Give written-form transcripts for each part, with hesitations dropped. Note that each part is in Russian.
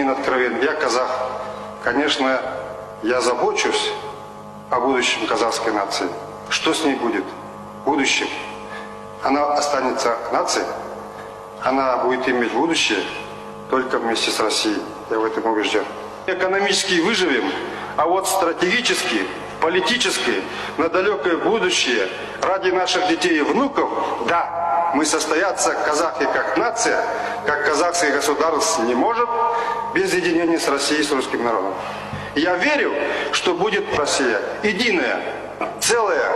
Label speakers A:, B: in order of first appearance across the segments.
A: Откровенно, я казах. Конечно, я забочусь о будущем казахской нации. Что с ней будет в будущем? Она останется нацией, она будет иметь будущее только вместе с Россией. Я в этом убежден. Экономически выживем, а вот стратегически, политически, на далекое будущее, ради наших детей и внуков, да, мы состояться, казахи как нация, как казахское государство не может без единения с Россией, с русским народом. Я верю, что будет Россия единая, целая,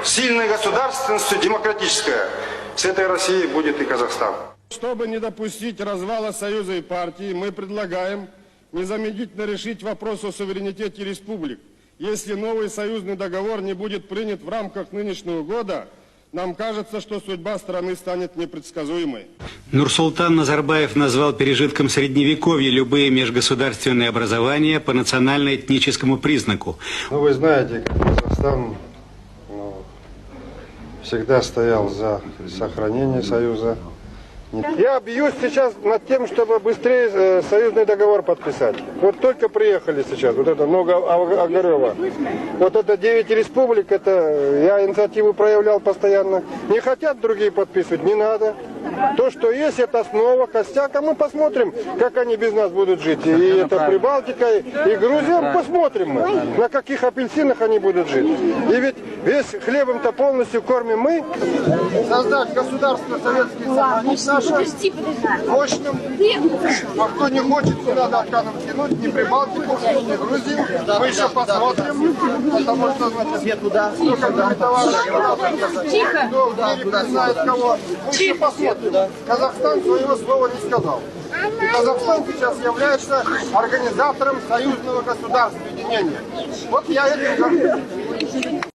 A: сильная государственность, демократическая. С этой Россией будет и Казахстан.
B: Чтобы не допустить развала Союза и партии, мы предлагаем незамедлительно решить вопрос о суверенитете республик. Если новый союзный договор не будет принят в рамках нынешнего года, нам кажется, что судьба страны станет непредсказуемой.
C: Нурсултан Назарбаев назвал пережитком Средневековья любые межгосударственные образования по национально-этническому признаку.
A: Ну, вы знаете, Казахстан всегда стоял за сохранение Союза. Я бьюсь сейчас над тем, чтобы быстрее союзный договор подписать. Вот только приехали сейчас, вот это Новоогарева. Вот это 9 республик, это я инициативу проявлял постоянно. Не хотят другие подписывать, не надо. То, что есть, это основа, костяк, а мы посмотрим, как они без нас будут жить. И это Прибалтика, и Грузия, посмотрим мы, на каких апельсинах они будут жить. И ведь весь хлебом-то полностью кормим мы. Создать государство Советский Союз мощным. А кто не хочет сюда Арканом тянуть, ни Прибалтику, ни Грузию, мы еще посмотрим. Потому что, значит, кто когда кто в мире признает кого, мы еще посмотрим. Казахстан своего слова не сказал. И Казахстан сейчас является организатором союзного государства, единения. Вот я этим